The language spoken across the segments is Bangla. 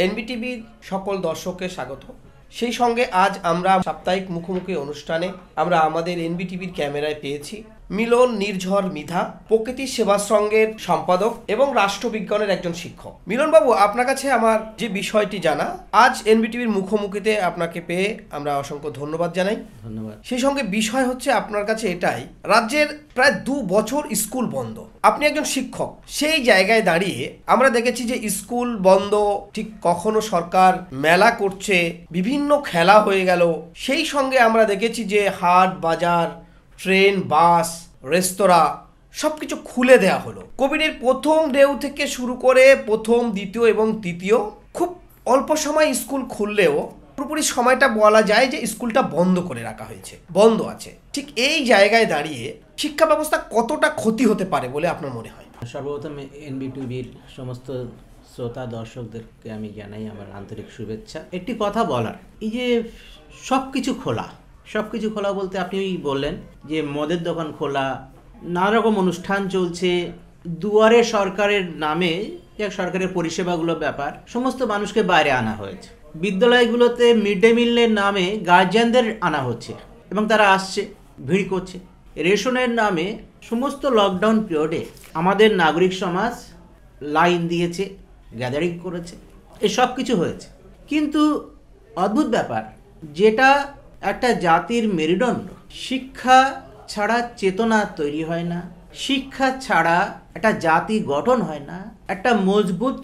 এনবিটিভির সকল দর্শককে স্বাগত। সেই সঙ্গে আজ আমরা সাপ্তাহিক মুখোমুখি অনুষ্ঠানে আমরা আমাদের এনবিটিভির ক্যামেরায় পেয়েছি মিলন নির্ঝর মৃধা, প্রকৃতি সেবাশ্রমের সম্পাদক এবং রাষ্ট্রবিজ্ঞানের একজন শিক্ষক। মিলনবাবু, আপনার কাছে আমার যে বিষয়টি জানা, আজ এনবিটিভির মুখোমুখিতে আপনাকে পেয়ে আমরা অসংখ্য ধন্যবাদ জানাই। ধন্যবাদ। সেই সঙ্গে বিষয় হচ্ছে আপনার কাছে এটাই, রাজ্যের প্রায় 2 বছর স্কুল বন্ধ, আপনি একজন শিক্ষক, সেই জায়গায় দাঁড়িয়ে আমরা দেখেছি যে স্কুল বন্ধ, ঠিক কখনো সরকার মেলা করছে, বিভিন্ন খেলা হয়ে গেল, সেই সঙ্গে আমরা দেখেছি যে হাট বাজার, ট্রেন, বাস, রেস্তোরাঁ সবকিছু খুলে দেওয়া হলো। কোভিডের প্রথম ঢেউ থেকে শুরু করে প্রথম, দ্বিতীয় এবং তৃতীয় খুব অল্প সময় স্কুল খুললেও পুরোপুরি সময়টা বলা যায় যে স্কুলটা বন্ধ করে রাখা হয়েছে, বন্ধ আছে। ঠিক এই জায়গায় দাঁড়িয়ে শিক্ষা ব্যবস্থা কতটা ক্ষতি হতে পারে বলে আপনার মনে হয়? সর্বপ্রথম এনবিটিভির সমস্ত শ্রোতা দর্শকদেরকে আমি জানাই আমার আন্তরিক শুভেচ্ছা। একটি কথা বলার, এই যে সব কিছু খোলা বলতে আপনি বললেন যে মদের দোকান খোলা, নানা রকম অনুষ্ঠান চলছে, দুয়ারে সরকারের নামে যে সরকারের পরিষেবাগুলো ব্যাপার সমস্ত মানুষকে বাইরে আনা হয়েছে। বিদ্যালয়গুলোতে মিড ডে মিলের নামে গার্জিয়ানদের আনা হচ্ছে এবং তারা আসছে, ভিড় করছে। রেশনের নামে সমস্ত লকডাউন পিরিয়ডে আমাদের নাগরিক সমাজ লাইন দিয়েছে, গ্যাদারিং করেছে, এই সব কিছু হয়েছে। কিন্তু অদ্ভুত ব্যাপার, যেটা একটা জাতির মেরুদণ্ড, শিক্ষা ছাড়া চেতনা তৈরি হয় না, শিক্ষা ছাড়া একটা জাতি গঠন হয় না। একটা মজবুত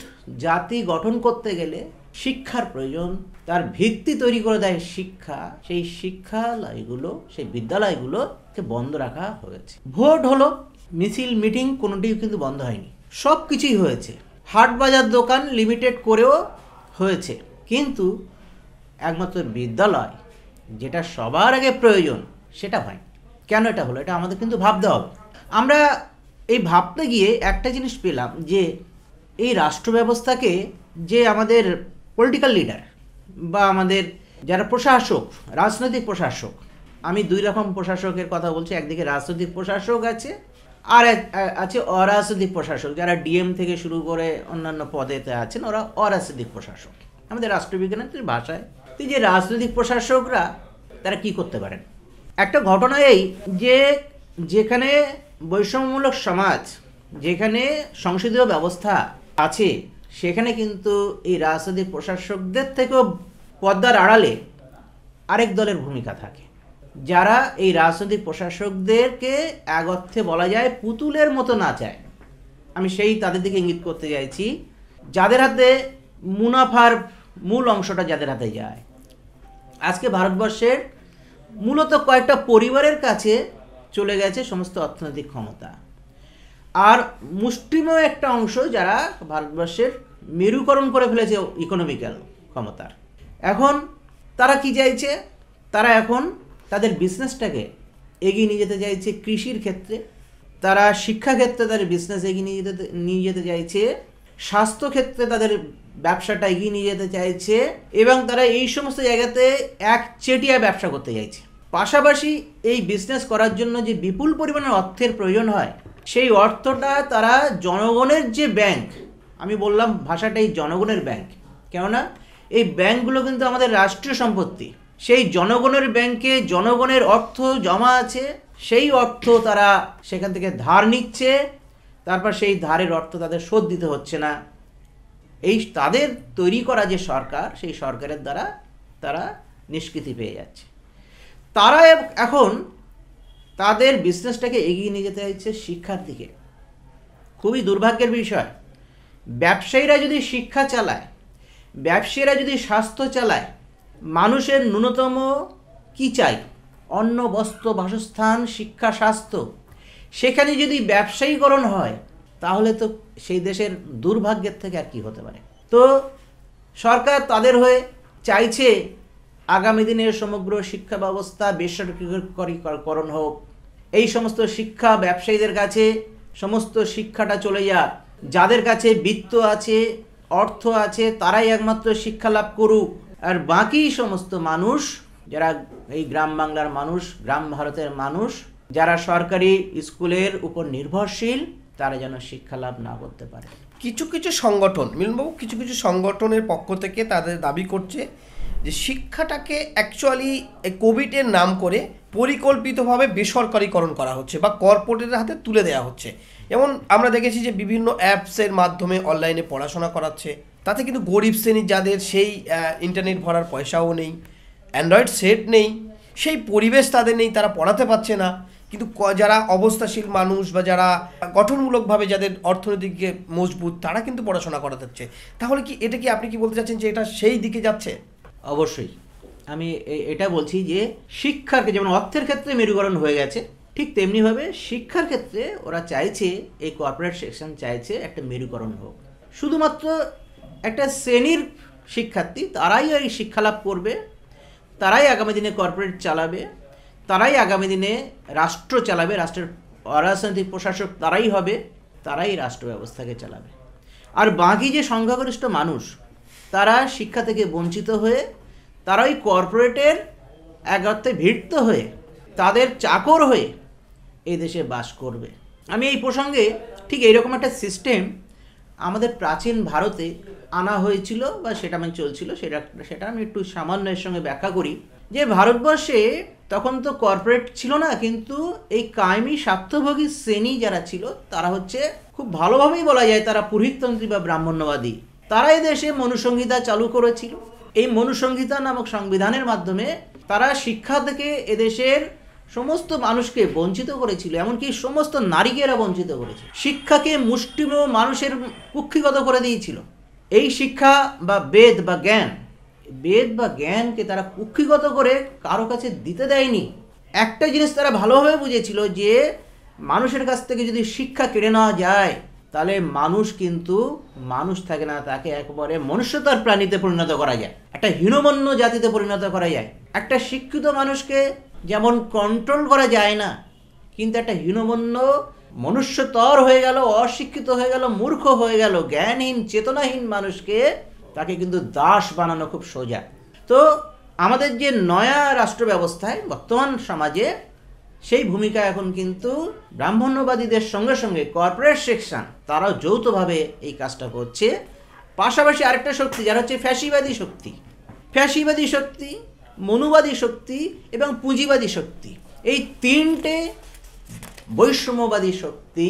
জাতি গঠন করতে গেলে শিক্ষার প্রয়োজন, তার ভিত্তি তৈরি করে দেয় শিক্ষা। সেই শিক্ষালয়গুলো, সেই বিদ্যালয়গুলোকে বন্ধ রাখা হয়েছে। ভোট হলো, মিছিল মিটিং কোনোটিই কিন্তু বন্ধ হয়নি, সব কিছুই হয়েছে। হাট বাজার দোকান লিমিটেড করেও হয়েছে, কিন্তু একমাত্র বিদ্যালয় যেটা সবার আগে প্রয়োজন সেটা হয়। কেন এটা হলো, এটা আমাদের কিন্তু ভাবতে হবে। আমরা এই ভাবতে গিয়ে একটা জিনিস পেলাম যে এই রাষ্ট্র ব্যবস্থাকে যে আমাদের পলিটিক্যাল লিডার বা আমাদের যারা প্রশাসক, রাজনৈতিক প্রশাসক, আমি 2 রকম প্রশাসকের কথা বলছি। একদিকে রাজনৈতিক প্রশাসক আছে, আর আছে অরাজনৈতিক প্রশাসক, যারা ডিএম থেকে শুরু করে অন্যান্য পদেতে আছেন, ওরা অরাজনৈতিক প্রশাসক আমাদের রাষ্ট্রবিজ্ঞানের ভাষায়। তো যে রাজনৈতিক প্রশাসকরা তারা কি করতে পারেন? একটা ঘটনা এই যে যেখানে বৈষম্যমূলক সমাজ, যেখানে সংসদীয় ব্যবস্থা আছে, সেখানে কিন্তু এই রাজনৈতিক প্রশাসকদের থেকেও পর্দার আড়ালে আরেক দলের ভূমিকা থাকে, যারা এই রাজনৈতিক প্রশাসকদেরকে এক অর্থে বলা যায় পুতুলের মতো নাচায়। আমি সেই তাদের দিকে ইঙ্গিত করতে চাইছি, যাদের হাতে মুনাফার মূল অংশটা যাদের হাতে যায়। আজকে ভারতবর্ষের মূলত কয়েকটা পরিবারের কাছে চলে গেছে সমস্ত অর্থনৈতিক ক্ষমতা, আর মুষ্টিমেয় একটা অংশ যারা ভারতবর্ষের মেরুকরণ করে ফেলেছে ইকোনমিক্যাল ক্ষমতার। এখন তারা কি চাইছে? তারা এখন তাদের বিজনেসটাকে এগিয়ে নিয়ে যেতে চাইছে কৃষির ক্ষেত্রে, তারা শিক্ষা ক্ষেত্রে তাদের বিজনেস এগিয়ে নিয়ে যেতে চাইছে, স্বাস্থ্য ক্ষেত্রে তাদের ব্যবসাটা এগিয়ে নিয়ে যেতে চাইছে, এবং তারা এই সমস্ত জায়গাতে একচেটিয়া ব্যবসা করতে চাইছে। পাশাপাশি এই বিজনেস করার জন্য যে বিপুল পরিমাণের অর্থের প্রয়োজন হয়, সেই অর্থটা তারা জনগণের যে ব্যাংক, আমি বললাম ভাষাটাই জনগণের ব্যাংক, কেননা এই ব্যাংকগুলো কিন্তু আমাদের রাষ্ট্রীয় সম্পত্তি। সেই জনগণের ব্যাংকে জনগণের অর্থ জমা আছে, সেই অর্থ তারা সেখান থেকে ধার নিচ্ছে, তারপর সেই ধারের অর্থ তাদের শোধ দিতে হচ্ছে না। এই তাদের তৈরি করা যে সরকার, সেই সরকারের দ্বারা তারা নিষ্কৃতি পেয়ে যাচ্ছে। তারা এখন তাদের বিজনেসটাকে এগিয়ে নিয়ে যেতে চাইছে শিক্ষার দিকে। খুবই দুর্ভাগ্যের বিষয়, ব্যবসায়ীরা যদি শিক্ষা চালায়, ব্যবসায়ীরা যদি স্বাস্থ্য চালায়, মানুষের ন্যূনতম কি চাই? অন্ন, বস্ত্র, বাসস্থান, শিক্ষা, স্বাস্থ্য। সেখানে যদি ব্যবসায়ীকরণ হয়, তাহলে তো সেই দেশের দুর্ভাগ্যের থেকে আর কি হতে পারে? তো সরকার তাদের হয়ে চাইছে আগামী দিনের সমগ্র শিক্ষা ব্যবস্থা বেসরকারীকরণ হোক, এই সমস্ত শিক্ষা ব্যবসায়ীদের কাছে সমস্ত শিক্ষাটা চলে যাক, যাদের কাছে বিত্ত আছে, অর্থ আছে, তারাই একমাত্র শিক্ষা লাভ করুক, আর বাকি সমস্ত মানুষ যারা এই গ্রাম বাংলার মানুষ, গ্রাম ভারতের মানুষ, যারা সরকারি স্কুলের উপর নির্ভরশীল, তারা যেন শিক্ষা লাভ না করতে পারে। কিছু কিছু সংগঠন, মিলনবাবু, কিছু কিছু সংগঠনের পক্ষ থেকে তাদের দাবি করছে যে শিক্ষাটাকে অ্যাকচুয়ালি কোভিডের নাম করে পরিকল্পিতভাবে বেসরকারীকরণ করা হচ্ছে বা কর্পোরেটের হাতে তুলে দেওয়া হচ্ছে। যেমন আমরা দেখেছি যে বিভিন্ন অ্যাপসের মাধ্যমে অনলাইনে পড়াশোনা করাচ্ছে, তাতে কিন্তু গরিব শ্রেণীর যাদের সেই ইন্টারনেট ভরার পয়সাও নেই, অ্যান্ড্রয়েড সেট নেই, সেই পরিবেশ তাদের নেই, তারা পড়াতে পারছে না। কিন্তু যারা অবস্থাশীল মানুষ বা যারা গঠনমূলকভাবে যাদের অর্থনৈতিক মজবুত, তারা কিন্তু পড়াশোনা করাতে হচ্ছে। তাহলে কি এটা কি আপনি কি বলতে চাচ্ছেন যে এটা সেই দিকে যাচ্ছে? অবশ্যই আমি এটা বলছি যে শিক্ষার যেমন অর্থের ক্ষেত্রে মেরুকরণ হয়ে গেছে, ঠিক তেমনিভাবে শিক্ষার ক্ষেত্রে ওরা চাইছে, এই কর্পোরেট সেকশন চাইছে একটা মেরুকরণ হোক। শুধুমাত্র একটা শ্রেণীর শিক্ষার্থী তারাই এই শিক্ষালাভ করবে, তারাই আগামী দিনে কর্পোরেট চালাবে, তারাই আগামী দিনে রাষ্ট্র চালাবে, রাষ্ট্রের অরাজনৈতিক প্রশাসক তারাই হবে, তারাই রাষ্ট্র ব্যবস্থাকে চালাবে। আর বাকি যে সংখ্যাগরিষ্ঠ মানুষ তারা শিক্ষা থেকে বঞ্চিত হয়ে তারাই কর্পোরেটের এক অর্থে ভিড়ত হয়ে তাদের চাকর হয়ে এই দেশে বাস করবে। আমি এই প্রসঙ্গে ঠিক এইরকম একটা সিস্টেম আমাদের প্রাচীন ভারতে আনা হয়েছিল বা সেটা মানে চলছিল, সেটা আমি একটু সামান্য এর সঙ্গে ব্যাখ্যা করি। যে ভারতবর্ষে তখন তো কর্পোরেট ছিল না, কিন্তু এই কায়েমি স্বার্থভোগী শ্রেণী যারা ছিল তারা হচ্ছে খুব ভালোভাবেই বলা যায় তারা পুরোহিততন্ত্রী বা ব্রাহ্মণ্যবাদী। তারাই দেশে মনুসংহিতা চালু করেছিল। এই মনুসংহিতা নামক সংবিধানের মাধ্যমে তারা শিক্ষা থেকে এদেশের সমস্ত মানুষকে বঞ্চিত করেছিল, এমনকি সমস্ত নারীকে এরা বঞ্চিত করেছিল। শিক্ষাকে মুষ্টিমেয় মানুষের কুক্ষিগত করে দিয়েছিল। এই শিক্ষা বা বেদ বা জ্ঞানকে তারা কুক্ষিগত করে কারো কাছে দিতে দেয়নি। একটা জিনিস তারা ভালোভাবে বুঝেছিল যে মানুষের কাছ থেকে যদি শিক্ষা কেড়ে নেওয়া যায় তাহলে মানুষ কিন্তু মানুষ থাকে না, তাকে একবারে মনুষ্যতার প্রাণীতে পরিণত করা যায়, একটা হীনমন্য জাতিতে পরিণত করা যায়। একটা শিক্ষিত মানুষকে যেমন কন্ট্রোল করা যায় না, কিন্তু একটা হীনমন্য মনুষ্যতর হয়ে গেল, অশিক্ষিত হয়ে গেল, মূর্খ হয়ে গেল, জ্ঞানহীন চেতনাহীন মানুষকে তাকে কিন্তু দাস বানানো খুব সোজা। তো আমাদের যে নয়া রাষ্ট্র ব্যবস্থায় বর্তমান সমাজে সেই ভূমিকা এখন কিন্তু ব্রাহ্মণ্যবাদীদের সঙ্গে সঙ্গে কর্পোরেট সেকশন তারাও যৌথভাবে এই কাজটা করছে। পাশাপাশি আরেকটা শক্তি যারা হচ্ছে ফ্যাসিবাদী শক্তি, মনুবাদী শক্তি এবং পুঁজিবাদী শক্তি, এই তিনটে বৈষম্যবাদী শক্তি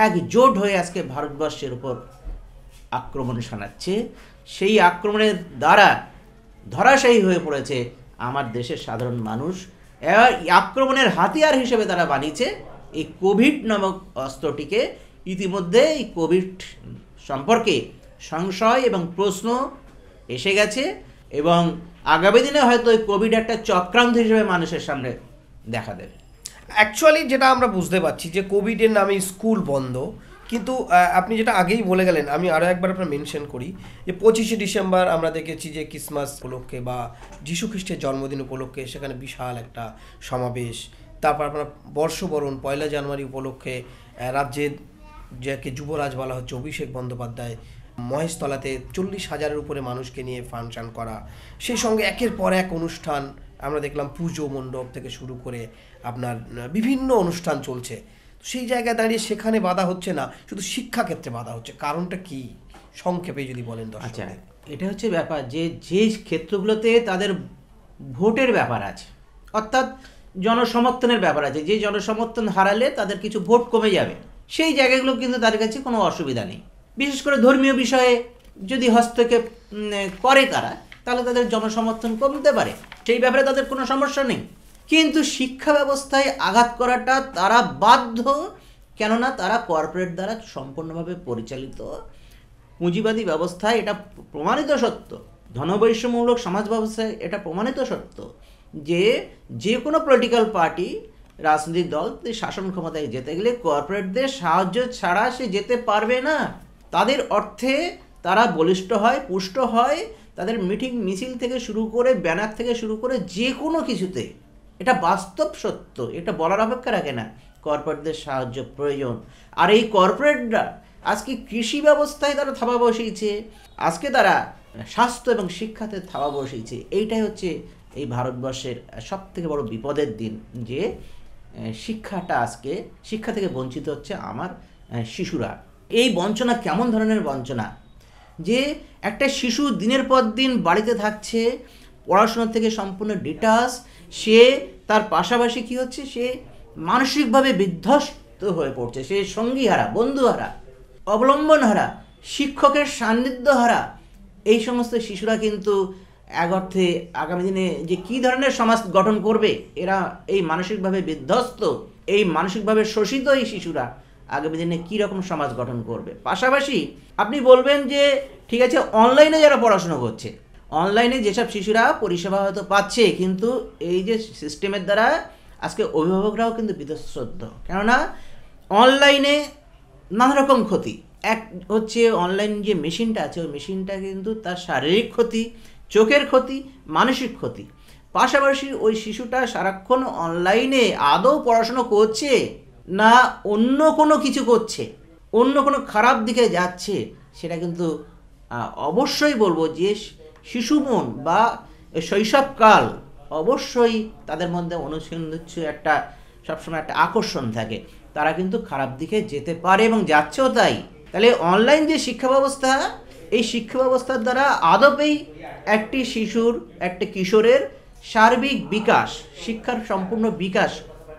একজোট হয়ে আজকে ভারতবর্ষের উপর আক্রমণ শানাচ্ছে। সেই আক্রমণের দ্বারা ধরাশায়ী হয়ে পড়েছে আমার দেশের সাধারণ মানুষ। এবার আক্রমণের হাতিয়ার হিসেবে তারা বানিয়েছে এই কোভিড নামক অস্ত্রটিকে। ইতিমধ্যে এই কোভিড সম্পর্কে সংশয় এবং প্রশ্ন এসে গেছে এবং আগামী দিনে হয়তো এই কোভিড একটা চক্রান্ত হিসেবে মানুষের সামনে দেখা দেবে। অ্যাকচুয়ালি যেটা আমরা বুঝতে পারছি যে কোভিডের নামে স্কুল বন্ধ, কিন্তু আপনি যেটা আগেই বলে গেলেন, আমি আরও একবার আপনার মেনশন করি যে 25শে ডিসেম্বর আমরা দেখেছি যে ক্রিসমাস উপলক্ষে বা যীশু খ্রিস্টের জন্মদিন উপলক্ষে সেখানে বিশাল একটা সমাবেশ। তারপর আপনার বর্ষবরণ 1 জানুয়ারি উপলক্ষে রাজ্যের যাকে যুবরাজ বলা হচ্ছে অভিষেক বন্দ্যোপাধ্যায় মহেশতলাতে 40,000-এর উপরে মানুষকে নিয়ে ফাংশন করা, সেই সঙ্গে একের পর এক অনুষ্ঠান আমরা দেখলাম, পুজো মণ্ডপ থেকে শুরু করে আপনার বিভিন্ন অনুষ্ঠান চলছে। সেই জায়গায় দাঁড়িয়ে সেখানে বাধা হচ্ছে না, শুধু শিক্ষাক্ষেত্রে বাধা হচ্ছে। কারণটা কি সংক্ষেপে যদি বলেন? আচ্ছা, এটা হচ্ছে ব্যাপার যে ক্ষেত্রগুলোতে তাদের ভোটের ব্যাপার আছে, অর্থাৎ জনসমর্থনের ব্যাপার আছে। যে জনসমর্থন হারালে তাদের কিছু ভোট কমে যাবে, সেই জায়গাগুলো কিন্তু তাদের কাছে কোনো অসুবিধা নেই। বিশেষ করে ধর্মীয় বিষয়ে যদি হস্তক্ষেপ করে তারা, তাহলে তাদের জনসমর্থন কমতে পারে, সেই ব্যাপারে তাদের কোনো সমস্যা নেই। কিন্তু শিক্ষা ব্যবস্থায় আঘাত করাটা তারা বাধ্য, কেননা তারা কর্পোরেট দ্বারা সম্পূর্ণভাবে পরিচালিত পুঁজিবাদী ব্যবস্থায়। এটা প্রমাণিত সত্য, ধনবৈষম্যমূলক সমাজ ব্যবস্থায় এটা প্রমাণিত সত্য যে যে কোনো পলিটিক্যাল পার্টি, রাজনৈতিক দল শাসন ক্ষমতায় যেতে গেলে কর্পোরেটদের সাহায্য ছাড়া সে যেতে পারবে না। তাদের অর্থে তারা বলিষ্ঠ হয়, পুষ্ট হয়, তাদের মিটিং মিছিল থেকে শুরু করে ব্যানার থেকে শুরু করে যে কোনো কিছুতে। এটা বাস্তব সত্য, এটা বলার অপেক্ষা রাখে না, কর্পোরেটদের সাহায্য প্রয়োজন। আর এই কর্পোরেটরা আজকে কৃষি ব্যবস্থায় তারা থাবা বসিয়েছে, আজকে তারা স্বাস্থ্য এবং শিক্ষাতে থাবা বসিয়েছে। এইটাই হচ্ছে এই ভারতবর্ষের সবথেকে বড় বিপদের দিন, যে শিক্ষাটা আজকে শিক্ষা থেকে বঞ্চিত হচ্ছে আমার শিশুরা। এই বঞ্চনা কেমন ধরনের বঞ্চনা, যে একটা শিশু দিনের পর দিন বাড়িতে থাকছে, পড়াশোনা থেকে সম্পূর্ণ ডিটাচ, সে তার পাশাপাশি কি হচ্ছে, সে মানসিকভাবে বিধ্বস্ত হয়ে পড়ছে, সে সঙ্গীহারা, বন্ধুহারা, অবলম্বনহারা, শিক্ষকের সান্নিধ্যহারা। এই সমস্ত শিশুরা কিন্তু এক অর্থে আগামী দিনে যে কী ধরনের সমাজ গঠন করবে, এরা এই মানসিকভাবে বিধ্বস্ত, এই মানসিকভাবে শোষিত এই শিশুরা আগামী দিনে কী রকম সমাজ গঠন করবে। পাশাপাশি আপনি বলবেন যে ঠিক আছে, অনলাইনে যারা পড়াশোনা করছে, অনলাইনে যেসব শিশুরা পরিষেবা হয়তো পাচ্ছে, কিন্তু এই যে সিস্টেমের দ্বারা আজকে অভিভাবকরাও কিন্তু বিধ্বস্ত। কেননা অনলাইনে নানা রকম ক্ষতি। এক হচ্ছে অনলাইন যে মেশিনটা আছে, ওই মেশিনটা কিন্তু তার শারীরিক ক্ষতি, চোখের ক্ষতি, মানসিক ক্ষতি। পাশাপাশি ওই শিশুটা সারাক্ষণ অনলাইনে আদৌ পড়াশুনো করছে না অন্য কোনো কিছু করছে, অন্য কোনো খারাপ দিকে যাচ্ছে, সেটা কিন্তু অবশ্যই বলবো যে শিশু মন বা শৈশবকাল অবশ্যই তাদের মধ্যে অনুসন্ধিৎস একটা সবসময় একটা আকর্ষণ থাকে, তারা কিন্তু খারাপ দিকে যেতে পারে এবং যাচ্ছেও তাই। তাহলে অনলাইন যে শিক্ষা ব্যবস্থা, এই শিক্ষা ব্যবস্থার দ্বারা আদপেই একটি শিশুর, একটি কিশোরের সার্বিক বিকাশ, শিক্ষার সম্পূর্ণ বিকাশ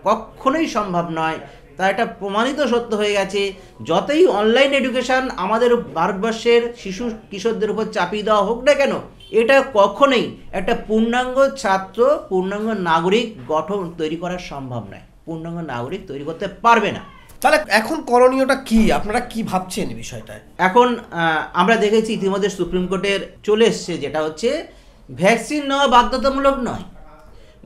কখনোই সম্ভব নয়। তা এটা প্রমাণিত সত্য হয়ে গেছে। যতই অনলাইন এডুকেশান আমাদের ভারতবর্ষের শিশু কিশোরদের উপর চাপিয়ে দেওয়া হোক না কেন, এটা কখনোই একটা পূর্ণাঙ্গ ছাত্র, পূর্ণাঙ্গ নাগরিক গঠন তৈরি করা সম্ভব নয়, পূর্ণাঙ্গ নাগরিক তৈরি করতে পারবে না। তাহলে এখন করণীয়টা কি, আপনারা কি ভাবছেন এই বিষয়টায়? এখন আমরা দেখেছি ইতিমধ্যে সুপ্রিম কোর্টের চলে এসছে, যেটা হচ্ছে ভ্যাকসিন নেওয়া বাধ্যতামূলক নয়,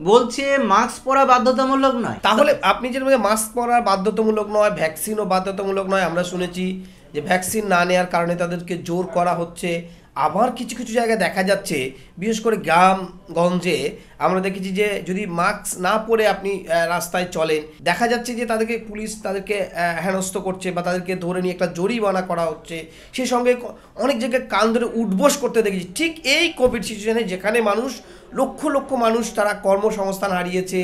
বলছে মাস্ক পরা বাধ্যতামূলক নয়। তাহলে আপনি যে মাস্ক পরা বাধ্যতামূলক নয়, ভ্যাকসিনও বাধ্যতামূলক নয়, আমরা শুনেছি যে ভ্যাকসিন না নেওয়ার কারণে তাদেরকে জোর করা হচ্ছে। আবার কিছু কিছু জায়গায় দেখা যাচ্ছে, বিশেষ করে গ্রামগঞ্জে আমরা দেখেছি যে যদি মাস্ক না পরে আপনি রাস্তায় চলেন, দেখা যাচ্ছে যে তাদেরকে পুলিশ তাদেরকে হেনস্থ করছে বা তাদেরকে ধরে নিয়ে একটা জরিমানা করা হচ্ছে। সেই সঙ্গে অনেক জায়গায় কান ধরে উঠবোস করতে দেখেছি। ঠিক এই কোভিড সিচুয়েশনে যেখানে মানুষ লক্ষ লক্ষ মানুষ তারা কর্মসংস্থান হারিয়েছে,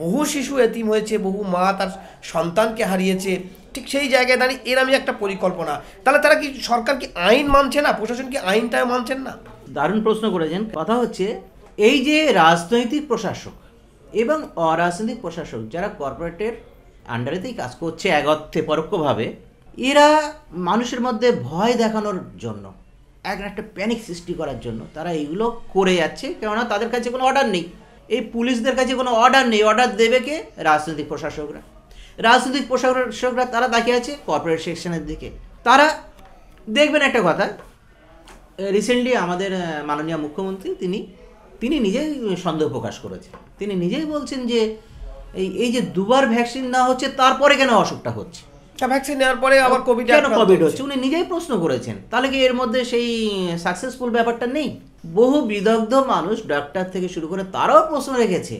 বহু শিশু এতিম হয়েছে, বহু মা তার সন্তানকে হারিয়েছে, ঠিক সেই জায়গায় দাঁড়িয়ে এরমই একটা পরিকল্পনা। তাহলে তারা কি, সরকার কি আইন মানছে না, প্রশাসন কি আইনটাও মানছেন না? দারুণ প্রশ্ন করেছেন। কথা হচ্ছে এই যে রাজনৈতিক প্রশাসক এবং অরাজনৈতিক প্রশাসক যারা কর্পোরেটের আন্ডারেতেই কাজ করছে এক অর্থে পরোক্ষভাবে, এরা মানুষের মধ্যে ভয় দেখানোর জন্য, একটা প্যানিক সৃষ্টি করার জন্য তারা এইগুলো করে যাচ্ছে। কেননা তাদের কাছে কোনো অর্ডার নেই, এই পুলিশদের কাছে কোনো অর্ডার নেই। অর্ডার দেবে কে? রাজনৈতিক প্রশাসকরা। রাজনৈতিক প্রশাসকরা তারা তাকিয়ে আছে কর্পোরেট সেকশনের দিকে। তারা দেখবেন একটা কথা, রিসেন্টলি আমাদের মাননীয় মুখ্যমন্ত্রী তিনি নিজেই সন্দেহ প্রকাশ করেছেন। তিনি নিজেই বলছেন যে এই যে দুবার ভ্যাকসিন নেওয়া হচ্ছে, তারপরে কেন অসুখটা হচ্ছে, ভ্যাকসিন নেওয়ার পরে আবার কোভিড হচ্ছে, উনি নিজেই প্রশ্ন করেছেন। তাহলে কি এর মধ্যে সেই সাকসেসফুল ব্যাপারটা নেই? বহু বিদগ্ধ মানুষ, ডাক্তার থেকে শুরু করে, তারাও প্রশ্ন রেখেছে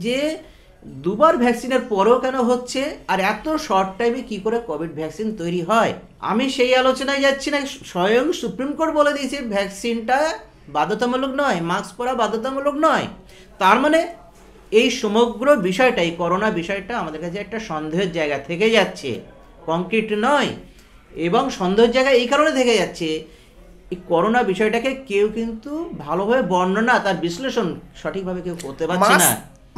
যে দুবার ভ্যাকসিনের পরেও কেন হচ্ছে, আর এত শর্ট টাইমে কি করে কোভিড ভ্যাকসিন তৈরি হয়। আমি সেই আলোচনায় যাচ্ছি না, স্বয়ং সুপ্রিম কোর্ট বলে দিয়েছে ভ্যাকসিনটা বাধ্যতামূলক নয়, মাস্ক পরা বাধ্যতামূলক নয়। তার মানে এই সমগ্র বিষয়টা, এই করোনা বিষয়টা আমাদের কাছে একটা সন্দেহের জায়গা থেকে যাচ্ছে, কংক্রিট নয়। এবং সন্দেহের জায়গা এই কারণে থেকে যাচ্ছে, এই করোনা বিষয়টাকে কেউ কিন্তু ভালোভাবে বর্ণনা, তার বিশ্লেষণ সঠিকভাবে কেউ করতে পারছে না।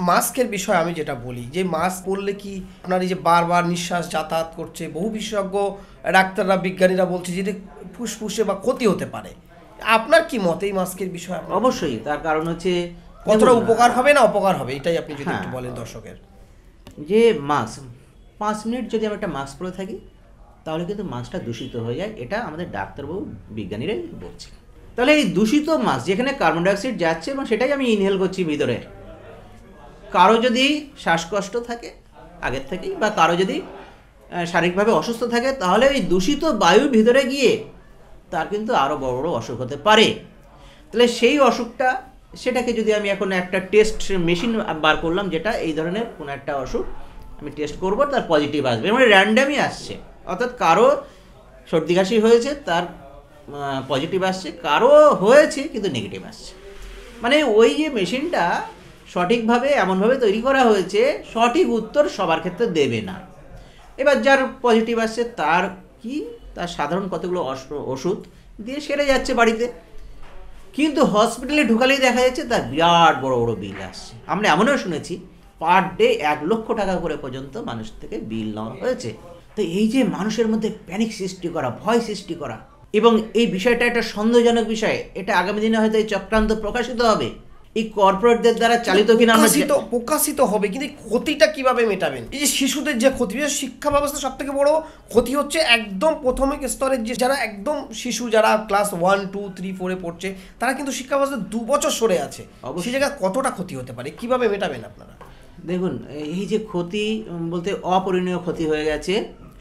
মাস্কের বিষয় আমি যেটা বলি, যে মাস্ক পরলে কি আপনার এই যে বারবার নিঃশ্বাস যাতায়াত করছে, বহু বিশেষজ্ঞ ডাক্তাররা, বিজ্ঞানীরা বলছে যে ফুসফুসে বা ক্ষতি হতে পারে। আপনার কি মত এই মাস্কের বিষয়ে? অবশ্যই, তার কারণ হচ্ছে কতটা উপকার হবে না অপকার হবে, এটাই আপনি যদি একটু বলেন দর্শকের। যে মাস্ক 5 মিনিট যদি আমি একটা মাস্ক পরে থাকি, তাহলে কিন্তু মাস্কটা দূষিত হয়ে যায়। এটা আমাদের ডাক্তারবাবু, বিজ্ঞানীরাই বলছে। তাহলে এই দূষিত মাস্ক, যেখানে কার্বন ডাইঅক্সাইড যাচ্ছে এবং সেটাই আমি ইনহেল করছি ভিতরে, কারো যদি শ্বাসকষ্ট থাকে আগের থেকেই, বা কারো যদি শারীরিকভাবে অসুস্থ থাকে, তাহলে এই দূষিত বায়ুর ভিতরে গিয়ে তার কিন্তু আরও বড় বড় অসুখ হতে পারে। তাহলে সেই অসুখটা, সেটাকে যদি আমি এখন একটা টেস্ট মেশিন বার করলাম, যেটা এই ধরনের কোনো একটা অসুখ আমি টেস্ট করব, তার পজিটিভ আসবে, মানে র্যান্ডামই আসছে। অর্থাৎ কারো সর্দি কাশি হয়েছে, তার পজিটিভ আসছে, কারো হয়েছে কিন্তু নেগেটিভ আসছে। মানে ওই যে মেশিনটা সঠিকভাবে এমনভাবে তৈরি করা হয়েছে, সঠিক উত্তর সবার ক্ষেত্রে দেবে না। এবার যার পজিটিভ আসছে তার কি তার সাধারণ কতগুলো ওষুধ দিয়ে সেরে যাচ্ছে বাড়িতে, কিন্তু হসপিটালে ঢুকালেই দেখা যাচ্ছে তার বিরাট বড় বড় বিল আসছে। আমরা এমনও শুনেছি পার ডে 1,00,000 টাকা করে পর্যন্ত মানুষ থেকে বিল নেওয়া হয়েছে। তো এই যে মানুষের মধ্যে প্যানিক সৃষ্টি করা, ভয় সৃষ্টি করা, এবং এই বিষয়টা একটা সন্দেহজনক বিষয়, এটা আগামী দিনে হয়তো এই চক্রান্ত প্রকাশিত হবে, এই কর্পোরেটদের দ্বারা চালিত কিনা আমরা প্রকাশিত হবে, কিন্তু ক্ষতিটা কিভাবে মেটাবেন? এই যে শিশুদের যে ক্ষতি, শিক্ষা ব্যবস্থা সব থেকে বড় ক্ষতি হচ্ছে একদম প্রাথমিক স্তরের যে যারা একদম শিশু, যারা ক্লাস 1, 2, 3, 4 পড়ছে, তারা কিন্তু শিক্ষা ব্যবস্থা 2 বছর সরে আছে। সেই জায়গায় কতটা ক্ষতি হতে পারে, কিভাবে মেটাবেন আপনারা? দেখুন, এই যে ক্ষতি বলতে অপরিণীয় ক্ষতি হয়ে গেছে,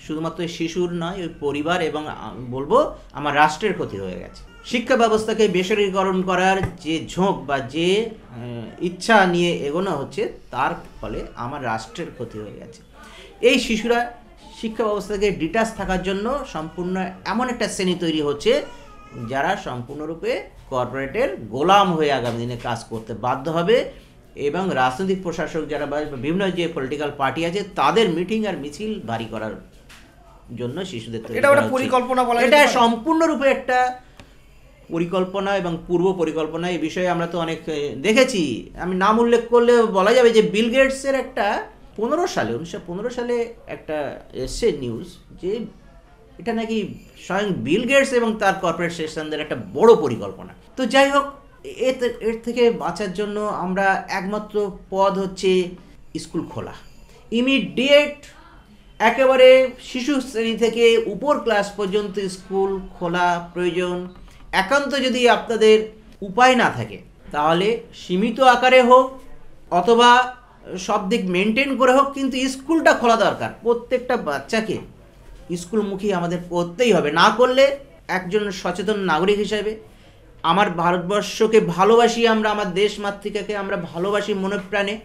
শুধুমাত্র শিশুর নয়, ওই পরিবার এবং বলবো আমার রাষ্ট্রের ক্ষতি হয়ে গেছে। শিক্ষা ব্যবস্থাকে বেসরকারীকরণ করার যে ঝোঁক বা যে ইচ্ছা নিয়ে এগোনো হচ্ছে, তার ফলে আমার রাষ্ট্রের ক্ষতি হয়ে গেছে। এই শিশুরা শিক্ষা ব্যবস্থা থেকে ডিটাচ থাকার জন্য সম্পূর্ণ এমন একটা শ্রেণী তৈরি হচ্ছে যারা সম্পূর্ণরূপে কর্পোরেটের গোলাম হয়ে আগামী দিনে কাজ করতে বাধ্য হবে, এবং রাজনৈতিক প্রশাসক যারা বা বিভিন্ন যে পলিটিক্যাল পার্টি আছে তাদের মিটিং আর মিছিল ভারী করার জন্য শিশুদের তৈরি করা হচ্ছে। পরিকল্পনা বলা এটা সম্পূর্ণরূপে একটা পরিকল্পনা এবং পূর্ব পরিকল্পনা। এই বিষয়ে আমরা তো অনেক দেখেছি, আমি নাম উল্লেখ করলে বলা যাবে যে বিল গেটসের একটা 1915 সালে একটা এসছে নিউজ, যে এটা নাকি স্বয়ং বিল গেটস এবং তার কর্পোরেট সেকশনদের একটা বড় পরিকল্পনা। তো যাই হোক, এর থেকে বাঁচার জন্য আমরা একমাত্র পথ হচ্ছে স্কুল খোলা, ইমিডিয়েট একেবারে শিশু শ্রেণী থেকে উপর ক্লাস পর্যন্ত স্কুল খোলা প্রয়োজন। একান্ত যদি আপনাদের উপায় না থাকে তাহলে সীমিত আকারে হোক অথবা সব দিক মেনটেন করে হোক, কিন্তু স্কুলটা খোলা দরকার। প্রত্যেকটা বাচ্চাকে স্কুলমুখী আমাদের করতেই হবে, না করলে একজন সচেতন নাগরিক হিসেবে আমার ভারতবর্ষকে ভালোবাসি আমরা, আমার দেশ মাতৃকাকে আমরা ভালোবাসি মনপ্রাণে।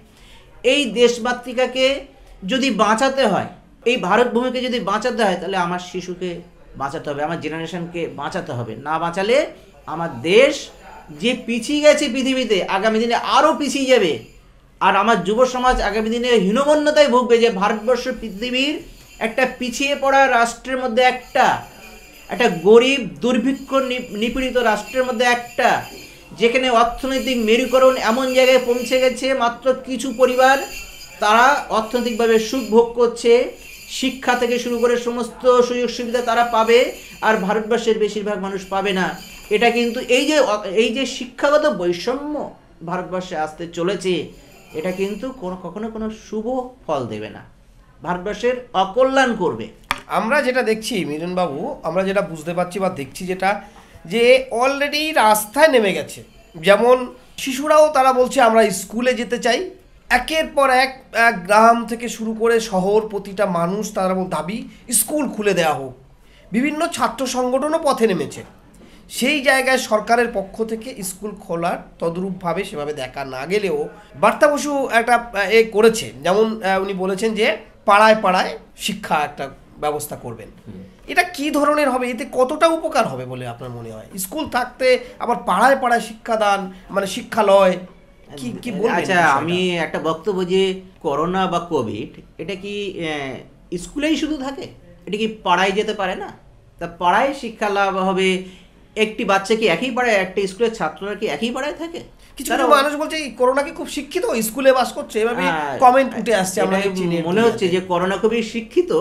এই দেশ মাতৃকাকে যদি বাঁচাতে হয়, এই ভারত ভূমিকে যদি বাঁচাতে হয়, তাহলে আমার শিশুকে বাঁচাতে হবে, আমার জেনারেশনকে বাঁচাতে হবে। না বাঁচালে আমার দেশ যে পিছিয়ে গেছে পৃথিবীতে, আগামী দিনে আরও পিছিয়ে যাবে। আর আমার যুব সমাজ আগামী দিনে হীনমন্যতায় ভুগবে যে ভারতবর্ষ পৃথিবীর একটা পিছিয়ে পড়া রাষ্ট্রের মধ্যে একটা গরিব দুর্ভিক্ষ নিপীড়িত রাষ্ট্রের মধ্যে একটা, যেখানে অর্থনৈতিক মেরুকরণ এমন জায়গায় পৌঁছে গেছে, মাত্র কিছু পরিবার তারা অর্থনৈতিকভাবে সুখ ভোগ করছে, শিক্ষা থেকে শুরু করে সমস্ত সুযোগ সুবিধা তারা পাবে, আর ভারতবর্ষের বেশিরভাগ মানুষ পাবে না। এটা কিন্তু এই যে শিক্ষাগত বৈষম্য ভারতবর্ষে আসতে চলেছে, এটা কিন্তু কখনো কোনো শুভ ফল দেবে না, ভারতবর্ষের অকল্যাণ করবে। আমরা যেটা দেখছি মিলনবাবু, আমরা যেটা বুঝতে পারছি বা দেখছি যেটা, যে অলরেডি রাস্তায় নেমে গেছে। যেমন শিশুরাও তারা বলছে আমরা স্কুলে যেতে চাই, একের পর এক গ্রাম থেকে শুরু করে শহর, প্রতিটা মানুষ তারা দাবি স্কুল খুলে দেওয়া হোক। বিভিন্ন ছাত্র সংগঠনও পথে নেমেছে। সেই জায়গায় সরকারের পক্ষ থেকে স্কুল খোলার তদ্রূপভাবে সেভাবে দেখা না গেলেও বার্তা বসু একটা করেছে, যেমন উনি বলেছেন যে পাড়ায় পাড়ায় শিক্ষা একটা ব্যবস্থা করবেন। এটা কি ধরনের হবে, এতে কতটা উপকার হবে বলে আপনার মনে হয়? স্কুল থাকতে আবার পাড়ায় পাড়ায় শিক্ষাদান, মানে শিক্ষালয়, কি বলবেন? আচ্ছা, আমি একটা বক্তব্য যে করোনা বা কোভিড এটা কি স্কুলেই শুধু থাকে, এটা কি পাড়ায় যেতে পারে না? তা পাড়ায় শিক্ষা লাভ হবে, একটি বাচ্চা কি একই পাড়ায়, একটা স্কুলের ছাত্ররা কি একই পাড়ায় থাকে? কিছু মানুষ বলছে করোনা কি খুব শিক্ষিত, স্কুলে বাস করছে, এভাবে কমেন্ট উঠে আসছে। আমরা মনে হচ্ছে যে করোনা খুবই শিক্ষিত,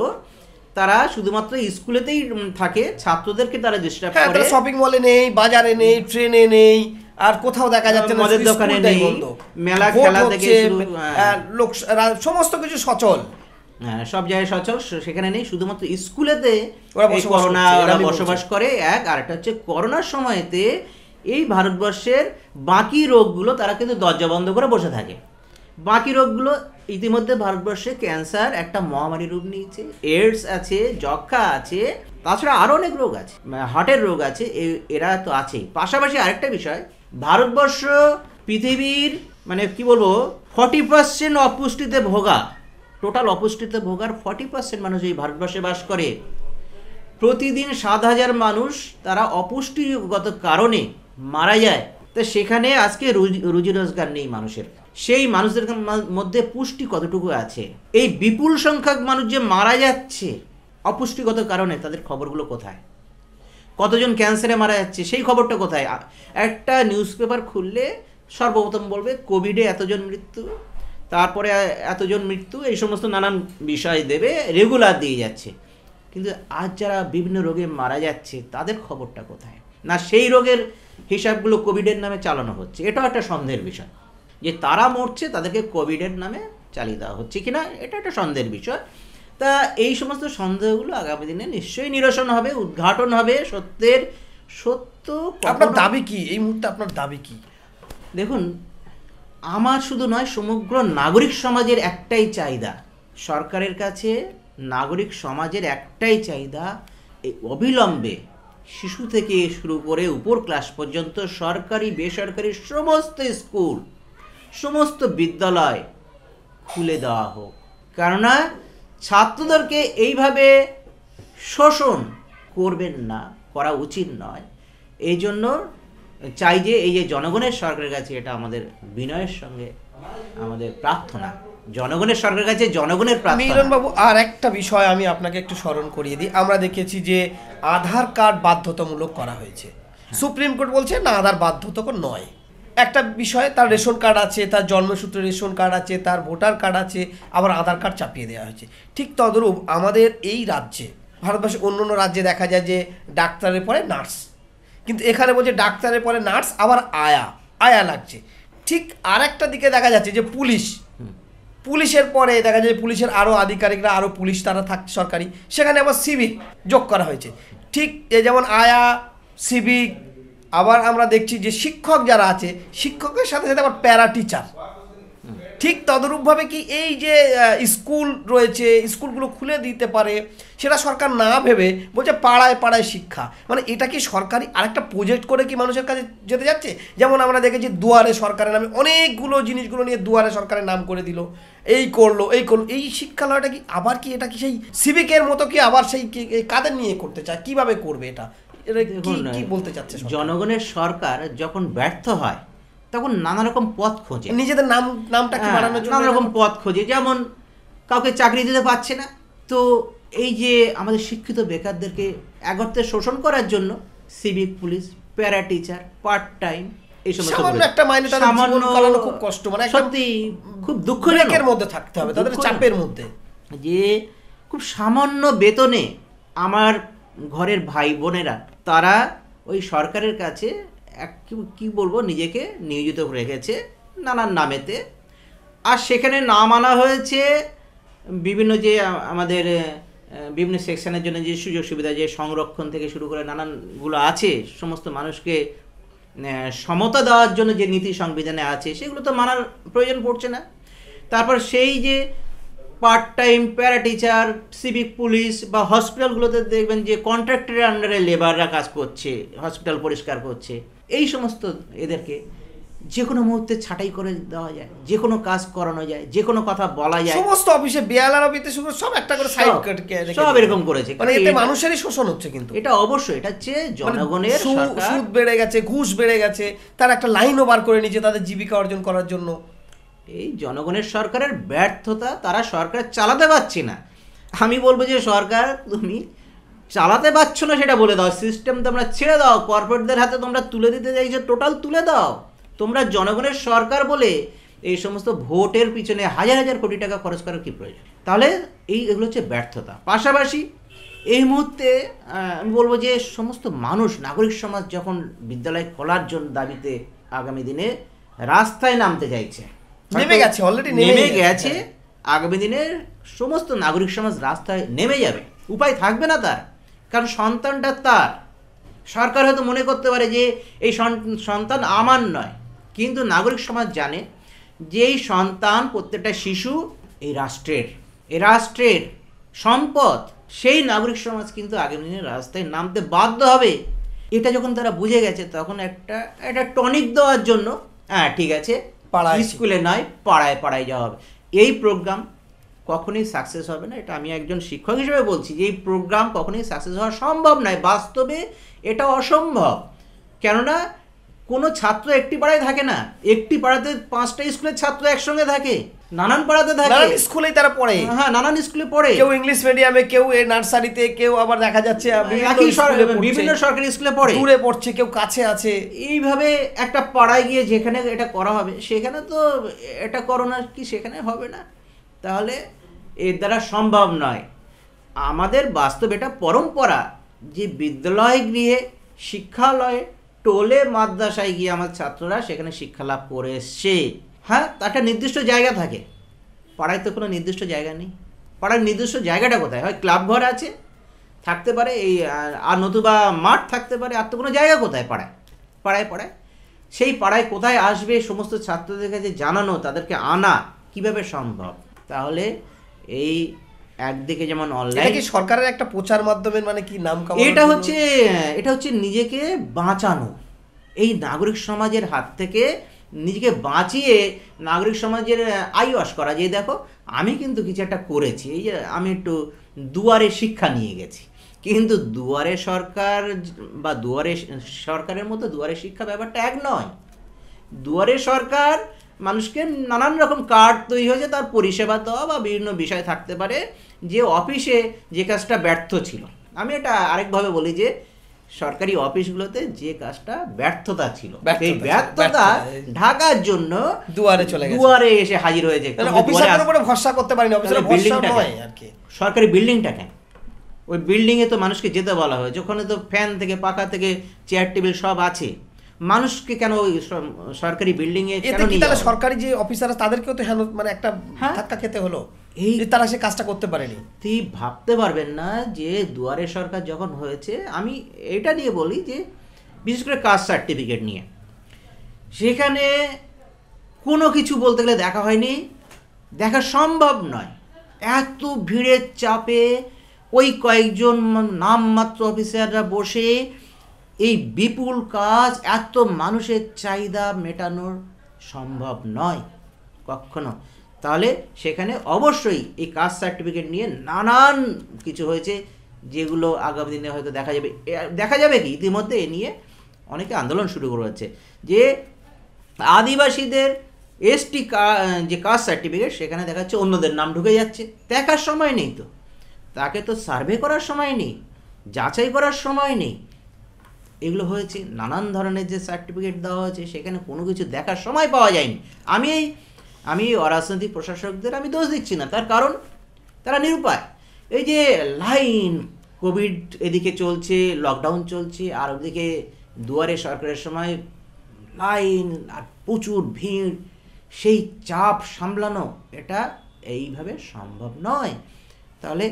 তারা শুধুমাত্র স্কুলেতেই থাকে, ছাত্রদেরকে তারা ডিস্টার্ব করে। শপিং মলে নেই, বাজারে নেই, ট্রেনে নেই, আর কোথাও দেখা যাচ্ছে না, মদের দোকানে নেই, মেলা খেলা থেকে লোক সমস্ত কিছু সচল, সব জায়গায় সচল, সেখানে নেই, শুধুমাত্র স্কুলেতে করোনা ওরা বসবাস করে। আর একটা হচ্ছে করোনার সময়তে এই ভারতবর্ষের বাকি রোগগুলো তারা কিন্তু দরজা বন্ধ করে বসে থাকে। বাকি রোগগুলো ইতিমধ্যে ভারতবর্ষে ক্যান্সার একটা মহামারী রূপ নিয়েছে, এইডস আছে, যক্ষা আছে, তাছাড়া আরও অনেক রোগ আছে, হার্টের রোগ আছে, এরা তো আছেই। পাশাপাশি আরেকটা বিষয়, ভারতবর্ষ পৃথিবীর মানে কি বলবো 40% অপুষ্টিতে ভোগা, টোটাল অপুষ্টিতে ভোগার 40% মানুষ এই ভারতবর্ষে বাস করে। প্রতিদিন 7,000 মানুষ তারা অপুষ্টিগত কারণে মারা যায়। তো সেখানে আজকে রুজি রোজগার নেই মানুষের, সেই মানুষদের মধ্যে পুষ্টি কতটুকু আছে? এই বিপুল সংখ্যক মানুষ যে মারা যাচ্ছে, অপুষ্টিগত কারণে তাদের খবরগুলো কোথায়? কতজন ক্যান্সারে মারা যাচ্ছে সেই খবরটা কোথায়? একটা নিউজ পেপার খুললে সর্বপ্রথম বলবে কোভিডে এতজন মৃত্যু, তারপরে এতজন মৃত্যু, এই সমস্ত নানান বিষয় দেবে, রেগুলার দিয়ে যাচ্ছে। কিন্তু আজ যারা বিভিন্ন রোগে মারা যাচ্ছে তাদের খবরটা কোথায়? না সেই রোগের হিসাবগুলো কোভিডের নামে চালানো হচ্ছে। এটাও একটা সন্দেহের বিষয় যে তারা মরছে, তাদেরকে কোভিডের নামে চালিয়ে দেওয়া হচ্ছে কিনা, এটা একটা সন্দেহের বিষয়। তা এই সমস্ত সন্দেহগুলো আগামী দিনে নিশ্চয়ই নিরসন হবে, উদ্ঘাটন হবে, সত্যের সত্য। আপনার দাবি কি এই মুহূর্তে? আপনার দাবি কি? দেখুন, আমার শুধু নয়, সমগ্র নাগরিক সমাজের একটাই চাহিদা, সরকারের কাছে নাগরিক সমাজের একটাই চাহিদা, এই অবিলম্বে শিশু থেকে শুরু করে উপর ক্লাস পর্যন্ত সরকারি বেসরকারি সমস্ত স্কুল, সমস্ত বিদ্যালয় খুলে দেওয়া হোক। কেননা ছাত্রদেরকে এইভাবে শোষণ করবেন না, করা উচিত নয়। এই জন্য চাই যে এই যে জনগণের সরকারের কাছে, এটা আমাদের বিনয়ের সঙ্গে আমাদের প্রার্থনা, জনগণের সরকারের কাছে জনগণের প্রার্থনা। মিলনবাবু, আর একটা বিষয় আমি আপনাকে একটু স্মরণ করিয়ে দিই। আমরা দেখেছি যে আধার কার্ড বাধ্যতামূলক করা হয়েছে। সুপ্রিম কোর্ট বলছে না, আধার বাধ্যতামূলক নয়। একটা বিষয়, তার রেশন কার্ড আছে, তার জন্মসূত্রে রেশন কার্ড আছে, তার ভোটার কার্ড আছে, আবার আধার কার্ড চাপিয়ে দেওয়া হয়েছে। ঠিক তদরূপ আমাদের এই রাজ্যে, ভারতবর্ষে অন্য অন্য রাজ্যে দেখা যায় যে ডাক্তারের পরে নার্স, কিন্তু এখানে বলছে ডাক্তারের পরে নার্স, আবার আয়া লাগছে। ঠিক আর একটা দিকে দেখা যাচ্ছে যে পুলিশের পরে দেখা যায় পুলিশের আরও আধিকারিকরা, আরও পুলিশ তারা থাকছে সরকারি, সেখানে আবার সিভিক যোগ করা হয়েছে। ঠিক যেমন আয়া, সিভিক, আবার আমরা দেখছি যে শিক্ষক যারা আছে, শিক্ষকের সাথে সাথে আবার প্যারা টিচার। ঠিক তদরূপভাবে কি এই যে স্কুল রয়েছে, স্কুলগুলো খুলে দিতে পারে, সেটা সরকার না ভেবে বলছে পাড়ায় পাড়ায় শিক্ষা। মানে এটা কি সরকারি আরেকটা প্রজেক্ট করে কি মানুষের কাছে যেতে যাচ্ছে? যেমন আমরা দেখেছি দুয়ারে সরকারের নামে অনেকগুলো জিনিসগুলো নিয়ে দুয়ারে সরকারের নাম করে দিল, এই করলো। এই শিক্ষালয়টা কি আবার কি, এটা কি সেই সিভিকের মতো কি আবার সেই কাদের নিয়ে করতে চায়? কিভাবে করবে এটা? কি বলতে চাচ্ছে? জনগণের সরকার যখন ব্যর্থ হয় তখন নানা রকম পথ খোঁজে, নিজেদের নামটা কি বাড়ানোর জন্য নানা রকম পথ খোঁজে। যেমন কাউকে চাকরি দিতে পারছে না, তো এই যে আমাদের শিক্ষিত বেকারদেরকে একত্রে শোষণ করার জন্য civic, police, para teacher, part time, এই সমস্ত একটা মাইনে তাদের জীবন চালানো খুব কষ্ট, মানে সত্যি খুব দুঃখজনকের মধ্যে থাকতে হবে, তাদের চাপের মধ্যে, যে খুব সামান্য বেতনে আমার ঘরের ভাই বোনেরা তারা ওই সরকারের কাছে কি বলবো, নিজেকে নিয়োজিত রেখেছে নানান নামেতে। আর সেখানে নাম আনা হয়েছে বিভিন্ন যে আমাদের বিভিন্ন সেকশনের জন্য যে সুযোগ সুবিধা, যে সংরক্ষণ থেকে শুরু করে নানানগুলো আছে, সমস্ত মানুষকে সমতা দেওয়ার জন্য যে নীতি সংবিধানে আছে, সেগুলো তো মানার প্রয়োজন পড়ছে না। তারপর সেই যে part time para teacher, civic, police বা হসপিটালগুলোতে দেখবেন যে কন্ট্রাক্টরের আন্ডারে লেবাররা কাজ করছে, হসপিটাল পরিষ্কার করছে, এই সমস্ত এদেরকে যে কোনো মুহূর্তে ছাঁটাই করে দেওয়া যায়, যে কোনো কাজ করানো যায়, যে কোনো কথা বলা যায়। সমস্ত অফিসে বিয়ালার অফিসে সব একটা করে সাইড সব এরকম করেছে। মানে এতে মানুষেরই শোষণ হচ্ছে। কিন্তু এটা অবশ্যই, এটা হচ্ছে জনগণের সুদ বেড়ে গেছে, ঘুষ বেড়ে গেছে, তার একটা লাইনও বার করে নিচ্ছে তাদের জীবিকা অর্জন করার জন্য। এই জনগণের সরকারের ব্যর্থতা, তারা সরকার চালাতে পারছে না। আমি বলবো যে সরকার তুমি চালাতে পারছো না সেটা বলে দাও, সিস্টেম তোমরা ছেড়ে দাও, কর্পোরেটদের হাতে তোমরা তুলে দিতে চাইছো, টোটাল তুলে দাও। তোমরা জনগণের সরকার বলে এই সমস্ত ভোটের পিছনে হাজার হাজার কোটি টাকা খরচ করার কি প্রয়োজন? তাহলে এগুলো হচ্ছে ব্যর্থতা। পাশাপাশি এই মুহূর্তে আমি বলবো যে সমস্ত মানুষ, নাগরিক সমাজ যখন বিদ্যালয় খোলার জন্য দাবিতে আগামী দিনে রাস্তায় নামতে চাইছে, নেমে গেছে, অলরেডি নেমে গেছে, আগামী দিনে সমস্ত নাগরিক সমাজ রাস্তায় নেমে যাবে, উপায় থাকবে না তার। কারণ সন্তানটা তার। সরকার হয়তো মনে করতে পারে যে এই সন্তান আমার নয়, কিন্তু নাগরিক সমাজ জানে যে এই সন্তান, প্রত্যেকটা শিশু এই রাষ্ট্রের সম্পদ। সেই নাগরিক সমাজ কিন্তু আগামী দিনে রাস্তায় নামতে বাধ্য হবে। এটা যখন তারা বুঝে গেছে, তখন একটা টনিক দেওয়ার জন্য, হ্যাঁ ঠিক আছে, স্কুলে নয় পাড়ায় পাড়ায় যাওয়া হবে। এই প্রোগ্রাম কখনোই সাকসেস হবে না, এটা আমি একজন শিক্ষক হিসেবে বলছি যে এই প্রোগ্রাম কখনোই সাকসেস হওয়া সম্ভব নয়। বাস্তবে এটা অসম্ভব। কেননা কোনো ছাত্র একটি পাড়ায় থাকে না, একটি পাড়াতে 5টা স্কুলের ছাত্র একসঙ্গে থাকে, নানান পাড়াতে থাকে, নানান স্কুলেই তারা পড়ে। হ্যাঁ, নানান স্কুলে পড়ে, কেউ ইংলিশ মিডিয়ামে, কেউ নার্সারিতে, কেউ আবার দেখা যাচ্ছে বিভিন্ন সরকারি স্কুলে পড়ে, দূরে পড়ছে, কেউ কাছে আছে। এইভাবে একটা পাড়ায় গিয়ে যেখানে এটা করা হবে সেখানে তো এটা করোনা কি সেখানে হবে না, তাহলে এর দ্বারা সম্ভব নয়। আমাদের বাস্তব এটা পরম্পরা যে বিদ্যালয় গৃহে, শিক্ষালয়ে, টোলে, মাদ্রাসায় গিয়ে আমার ছাত্ররা সেখানে শিক্ষা লাভ করে এসছে। হ্যাঁ, একটা নির্দিষ্ট জায়গা থাকে, পাড়ায় তো কোনো নির্দিষ্ট জায়গা নেই। পাড়ার নির্দিষ্ট জায়গাটা কোথায়? হয় ক্লাব ঘর আছে, থাকতে পারে এই, আর নতুবা মাঠ থাকতে পারে, আর তো কোনো জায়গা কোথায় পাড়ায়? পাড়ায় পাড়ায় সেই পাড়ায় কোথায় আসবে সমস্ত ছাত্রদের কাছে জানানো, তাদেরকে আনা কিভাবে সম্ভব? তাহলে এই একদিকে যেমন অনলাইন, কি সরকারের একটা প্রচার মাধ্যমের মানে কি নাম কামানোর এটা জন্য? হচ্ছে নিজেকে বাঁচানো, এই নাগরিক সমাজের হাত থেকে নিজেকে বাঁচিয়ে নাগরিক সমাজের আইওয়াশ করা, যে দেখো আমি কিন্তু কিছু একটা করেছি, এই যে আমি একটু দুয়ারে শিক্ষা নিয়ে গেছি। কিন্তু দুয়ারে সরকার বা দুয়ারে সরকারের মতো দুয়ারে শিক্ষা ব্যাপারটা এক নয়। দুয়ারে সরকার মানুষকে নানান রকম কার্ড তৈরি হয়েছে তার পরিষেবা দেওয়া বা বিভিন্ন বিষয় থাকতে পারে, যে অফিসে যে কাজটা ব্যর্থ ছিল। আমি এটা আরেকভাবে বলি যে সরকারি অফিসগুলোতে যে কাজটা ব্যর্থতা ছিল, সেই ব্যর্থতা ঢাকার জন্য দুয়ারে এসে হাজির হয়েছে। অফিসারের উপরে ভরসা করতে পারেনি, অফিসারের ভরসা নয় আর কি। সরকারি বিল্ডিংটা কেন? ওই বিল্ডিংয়ে তো মানুষকে যেতে বলা হয়েছে, ওখানে তো ফ্যান থেকে পাখা থেকে চেয়ার টেবিল সব আছে, মানুষকে কেন ওই সরকারি বিল্ডিং এ কেন নিয়ে যাওয়া? সরকারি যে অফিসাররা তাদেরকেও তো মানে একটা ধাক্কা খেতে হলো, এই তারা সে কাজটা করতে পারেনি। তুই ভাবতে পারবেন না যে দুয়ারে সরকার যখন হয়েছে, আমি এটা নিয়ে বলি যে বিশেষ করে কাস্ট সার্টিফিকেট নিয়ে, সেখানে কোনো কিছু বলতে গেলে দেখা হয়নি, দেখা সম্ভব নয়। এত ভিড়ের চাপে ওই কয়েকজন নামমাত্র অফিসাররা বসে এই বিপুল কাজ, এত মানুষের চাহিদা মেটানোর সম্ভব নয় কখনো। তাহলে সেখানে অবশ্যই এই কাস্ট সার্টিফিকেট নিয়ে নানান কিছু হয়েছে, যেগুলো আগামী দিনে হয়তো দেখা যাবে কি ইতিমধ্যে এ নিয়ে অনেকে আন্দোলন শুরু করেছে, যে আদিবাসীদের এসটি যে কাস্ট সার্টিফিকেট সেখানে দেখা যাচ্ছে অন্যদের নাম ঢুকে যাচ্ছে, দেখার সময় নেই, তো তাকে তো সার্ভে করার সময় নেই, যাচাই করার সময় নেই। এগুলো হয়েছে, নানান ধরনের যে সার্টিফিকেট দেওয়া হয়েছে সেখানে কোনো কিছু দেখার সময় পাওয়া যায়নি। আমি অরাজনৈতিক প্রশাসকদের আমি দোষ দিচ্ছি না, তার কারণ তারা নিরুপায়। এই যে লাইন, কোভিড এদিকে চলছে, লকডাউন চলছে, আর ওদিকে দুয়ারে সরকারের সময় লাইন আর প্রচুর ভিড়, সেই চাপ সামলানো এটা এইভাবে সম্ভব নয়। তাহলে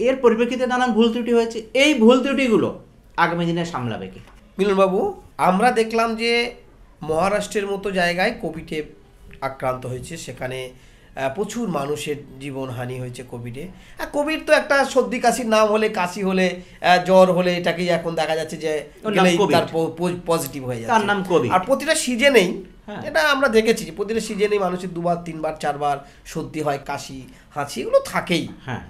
এর পরিপ্রেক্ষিতে নানান ভুল ত্রুটি হয়েছে, এই ভুল ত্রুটিগুলো আগামী দিনে সামলাবে কি? মিলনবাবু, আমরা দেখলাম যে মহারাষ্ট্রের মতো জায়গায় কোভিডে আক্রান্ত হয়েছে, সেখানে প্রচুর মানুষের জীবনহানি হয়েছে কোভিডে। কোভিড তো একটা সর্দি কাশির নাম হলে, কাশি হলে, জ্বর হলে এটাকেই এখন দেখা যাচ্ছে যে তার পজিটিভ হয়ে যাচ্ছে, তার নাম কোভিড। আর প্রতিটা সিজনেই এটা আমরা দেখেছি যে প্রতিটা সিজনেই মানুষের 2বার 3বার 4বার সর্দি হয়, কাশি হাঁচি এগুলো থাকেই।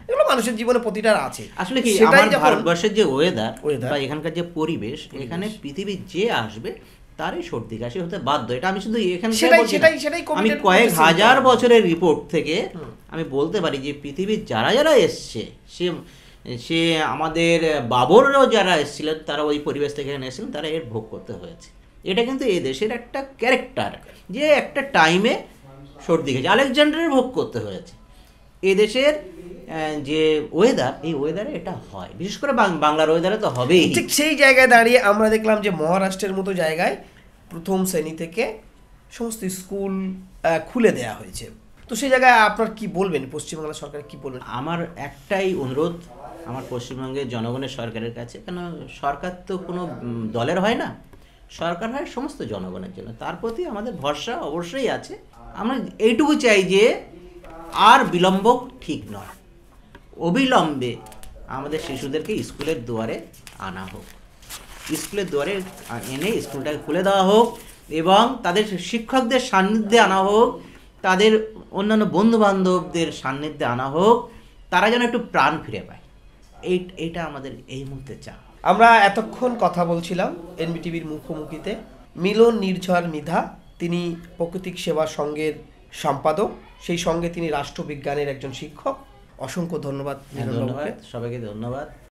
এগুলো মানুষের জীবনে প্রতিটার আছে। আসলে কি আমার ভারতবর্ষের যে ওয়েদার বা এখানকার যে পরিবেশ, এখানে পৃথিবীর যে আসবে তারই সর্দি কাশি হতে বাধ্য। এটা আমি শুধু এখানে আমি কয়েক হাজার বছরের রিপোর্ট থেকে আমি বলতে পারি যে পৃথিবীর যারা যারা এসছে, সে আমাদের বাবররাও যারা এসেছিলেন, তারা ওই পরিবেশ থেকে এখানে এসেছিলেন, তারা এর ভোগ করতে হয়েছে। এটা কিন্তু এই দেশের একটা ক্যারেক্টার, যে একটা টাইমে সর্দি কাশি আলেকজান্ডারের ভোগ করতে হয়েছে। এদেশের যে ওয়েদার, এই ওয়েদারে এটা হয়, বিশেষ করে বাংলার ওয়েদারে তো হবেই। ঠিক সেই জায়গায় দাঁড়িয়ে আমরা দেখলাম যে মহারাষ্ট্রের মতো জায়গায় প্রথম শ্রেণী থেকে সমস্ত স্কুল খুলে দেওয়া হয়েছে। তো সেই জায়গায় আপনার কি বলবেন, পশ্চিমবাংলা সরকার কি বলবেন? আমার একটাই অনুরোধ আমার পশ্চিমবঙ্গের জনগণের সরকারের কাছে, কেন সরকার তো কোনো দলের হয় না, সরকার হয় সমস্ত জনগণের জন্য, তার প্রতি আমাদের ভরসা অবশ্যই আছে। আমরা এইটুকু চাই যে আর বিলম্ব ঠিক নয়, অবিলম্বে আমাদের শিশুদেরকে স্কুলের দুয়ারে আনা হোক, স্কুলের দুয়ারে এনে স্কুলটাকে খুলে দেওয়া হোক, এবং তাদের শিক্ষকদের সান্নিধ্যে আনা হোক, তাদের অন্যান্য বন্ধুবান্ধবদের সান্নিধ্যে আনা হোক, তারা যেন একটু প্রাণ ফিরে পায়। এইটা আমাদের এই মুহূর্তে চাই। আমরা এতক্ষণ কথা বলছিলাম এনবিটিভির মুখোমুখিতে মিলন নির্ঝর মৃধা, তিনি প্রাকৃতিক সেবা সংঘের সম্পাদক, সেই সঙ্গে তিনি রাষ্ট্রবিজ্ঞানের একজন শিক্ষক। অসংখ্য ধন্যবাদ হ্যাঁ, মিলনবাবুকে। ধন্যবাদ সবাইকে, ধন্যবাদ।